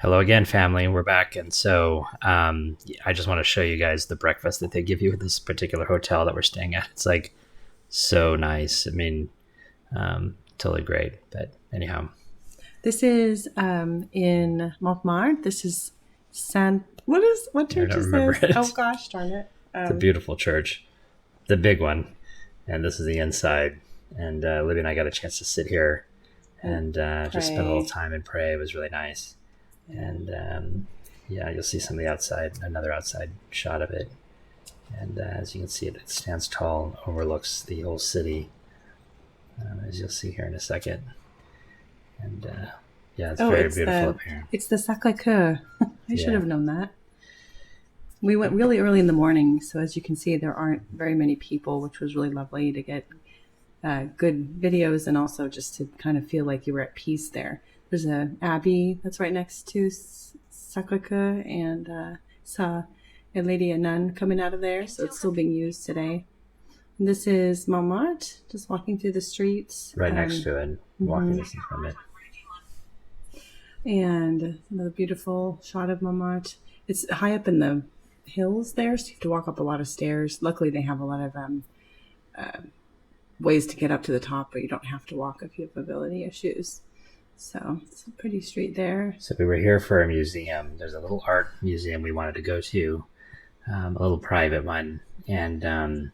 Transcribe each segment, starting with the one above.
Hello again, family. We're back, and I just want to show you guys the breakfast that they give you at this particular hotel that we're staying at. It's like so nice. I mean, totally great. But anyhow, This is in Montmartre. This is what I church don't is remember this? Oh it. gosh, darn it. It's a beautiful church, the big one, and this is the inside. And Libby and I got a chance to sit here and just spend a little Pray. time and pray. It was really nice. And yeah, you'll see some of the outside, another outside shot of it. And as you can see, it stands tall, overlooks the whole city, as you'll see here in a second. And yeah, it's Oh, very beautiful up here. it's the Sacré-Cœur. I should Yeah. have known that. We went really early in the morning, so as you can see, there aren't very many people, which was really lovely to get good videos and also just to kind of feel like you were at peace there. There's a abbey that's right next to Sacré-Cœur, and saw a nun coming out of there, so it's still being used today. And this is Montmartre, just walking through the streets. Right next to it, walking distance from it. And another beautiful shot of Montmartre. It's high up in the hills there, so you have to walk up a lot of stairs. Luckily, they have a lot of ways to get up to the top, but you don't have to walk if you have mobility issues. So it's a pretty street there. So we were here for a museum. There's a little art museum we wanted to go to, a little private one, and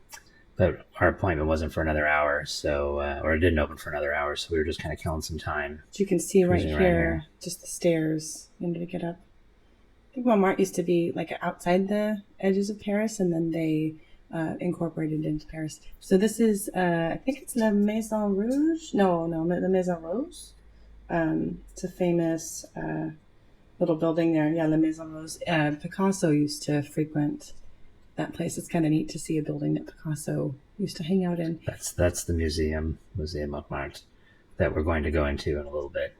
but our appointment wasn't for another hour, so or it didn't open for another hour, so we were just kind of killing some time. As you can see right Cruising here, around here. just the stairs you need to get up. I think Montmartre used to be like outside the edges of Paris, and then they incorporated into Paris. So this is, I think it's La Maison Rouge. No, La Maison Rose. It's a famous little building there. Yeah, La Maison Rose. Picasso used to frequent that place. It's kind of neat to see a building that Picasso used to hang out in. That's the Museum Montmartre, that we're going to go into in a little bit.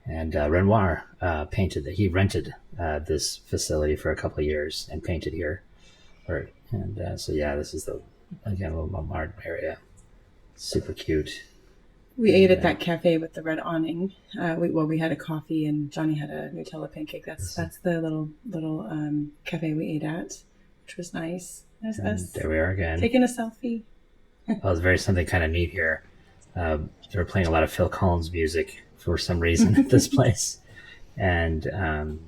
And Renoir painted that. He rented this facility for a couple of years and painted here. So yeah, this is the little Montmartre area. Super cute. We ate at that cafe with the red awning. We had a coffee and Johnny had a Nutella pancake. That's the little cafe we ate at, which was nice. There's us There we are again. taking a selfie. Oh, it's very something kind of neat here. They were playing a lot of Phil Collins music for some reason at this place, and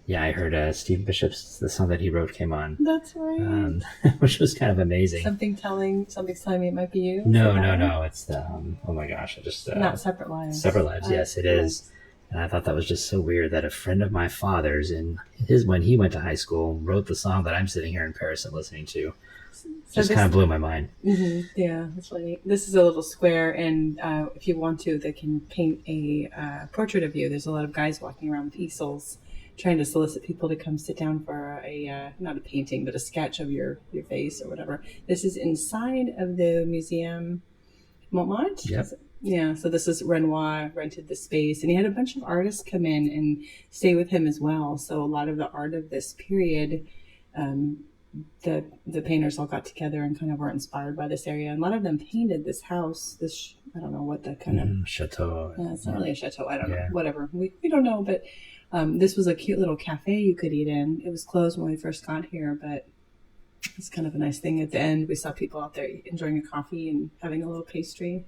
yeah, I heard Steve Bishop's the song that he wrote came on, That's right. which was kind of amazing. Something's telling me it might be you. No, it's the oh my gosh, I just Not Separate Lives. Separate Lives. Yes, it is. And I thought that was just so weird that a friend of my father's when he went to high school wrote the song that I'm sitting here in Paris and listening to. Just kind of blew my mind. Mm-hmm. Yeah, that's funny. This is a little square, and if you want to, they can paint a portrait of you. There's a lot of guys walking around with easels trying to solicit people to come sit down for not a painting, but a sketch of your face or whatever. This is inside of the Museum Montmartre. Yep. Yeah, so this is Renoir rented the space, and he had a bunch of artists come in and stay with him as well. So a lot of the art of this period, the painters all got together and kind of were inspired by this area. And a lot of them painted this house. I don't know what the kind of Chateau. it's not really a chateau. I don't know. Yeah. Whatever. We don't know, but this was a cute little cafe you could eat in. It was closed when we first got here, but it's kind of a nice thing. At the end, we saw people out there enjoying a coffee and having a little pastry.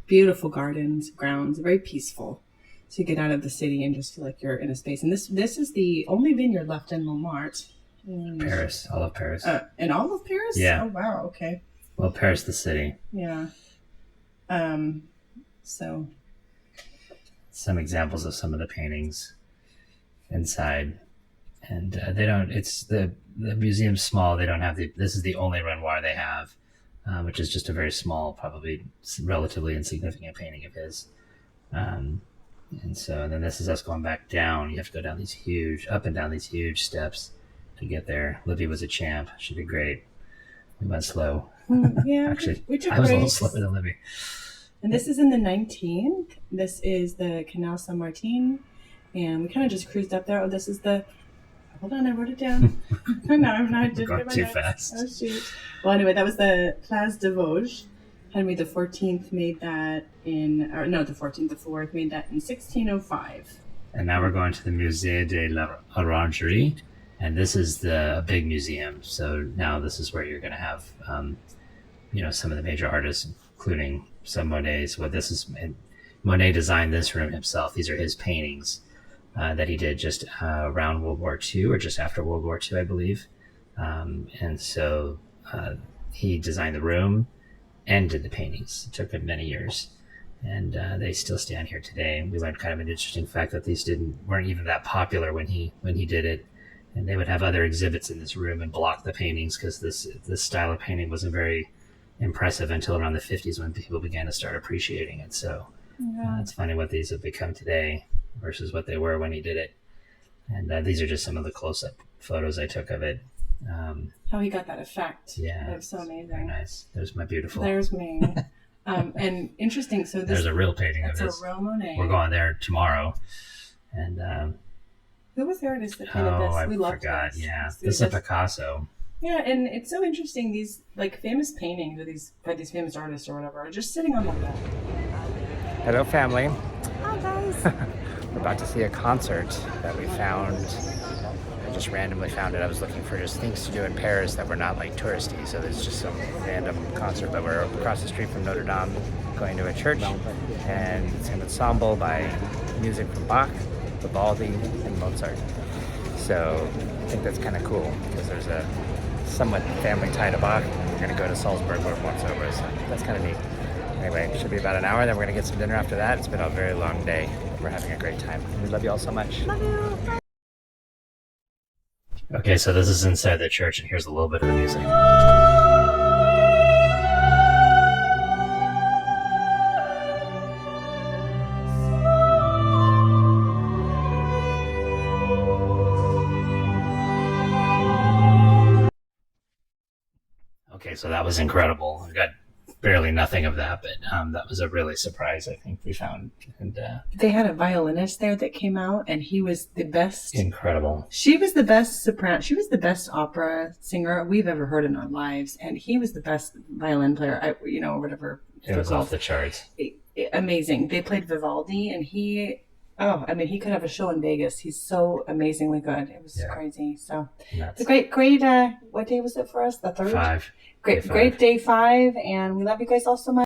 Beautiful gardens, grounds, very peaceful. So you get out of the city and just feel like you're in a space. And this is the only vineyard left in Montmartre. Paris, all of Paris. In all of Paris? Yeah. Oh, wow. Okay. Well, Paris, the city. Yeah. So Some examples of some of the paintings inside, and they don't. It's the museum's small. They don't have This is the only Renoir they have, which is just a very small, probably relatively insignificant painting of his. And then this is us going back down. You have to go down up and down these huge steps to get there. Libby was a champ. She did great. We went slow. yeah, Actually, we took I was a little breaks. slower than Libby. And this is in the 19th. This is the Canal Saint Martin. And we kind of just cruised up there. Oh, this is the... Hold on, I wrote it down. No, I'm not. Just Going too fast. Oh, shoot. Well, anyway, that was the Place de Vosges. Henry the 4th made that in 1605. And now we're going to the Musée de l'Orangerie, and this is the big museum. So now this is where you're going to have, some of the major artists, including some Monet's. Monet designed this room himself. These are his paintings that he did just around World War II or just after World War II, I believe. And so he designed the room and did the paintings. It took him many years. And they still stand here today. We learned kind of an interesting fact that these weren't even that popular when he did it, and they would have other exhibits in this room and block the paintings because this style of painting wasn't very impressive until around the 50s when people began to start appreciating it. So it's funny what these have become today versus what they were when he did it. And these are just some of the close-up photos I took of it. How he got that effect. Yeah, that's so amazing. Very nice. There's my beautiful. There's me. And interesting. So there's a real painting of this. That's a real Monet. We're going there tomorrow. And who was the artist that painted this? I forgot. Yeah, this is a Picasso. Yeah, and it's so interesting. These like famous paintings by these famous artists or whatever are just sitting on the wall. Hello, family. Hi, guys. We're about to see a concert that we found. I just randomly found it. I was looking for just things to do in Paris that were not like touristy. So there's just some random concert, but we're across the street from Notre Dame going to a church, and it's an ensemble by music from Bach, Vivaldi, and Mozart. So I think that's kind of cool because there's a somewhat family tie to Bach. We're going to go to Salzburg where it once over, so that's kind of neat. Anyway, it should be about an hour, then we're going to get some dinner after that. It's been a very long day. We're having a great time. We love you all so much. Love you. Bye. Okay, so this is inside the church, and here's a little bit of the music. Okay, so that was incredible. We got barely nothing of that, but that was a really surprise, I think, we found. And they had a violinist there that came out, and he was the best. Incredible. She was the best soprano. She was the best opera singer we've ever heard in our lives, and he was the best violin player. Or whatever. It was off the charts. Amazing. They played Vivaldi, and he could have a show in Vegas. He's so amazingly good. It was crazy. So it's a great. What day was it for us? The 3rd? 5. Great day 5, and we love you guys all so much.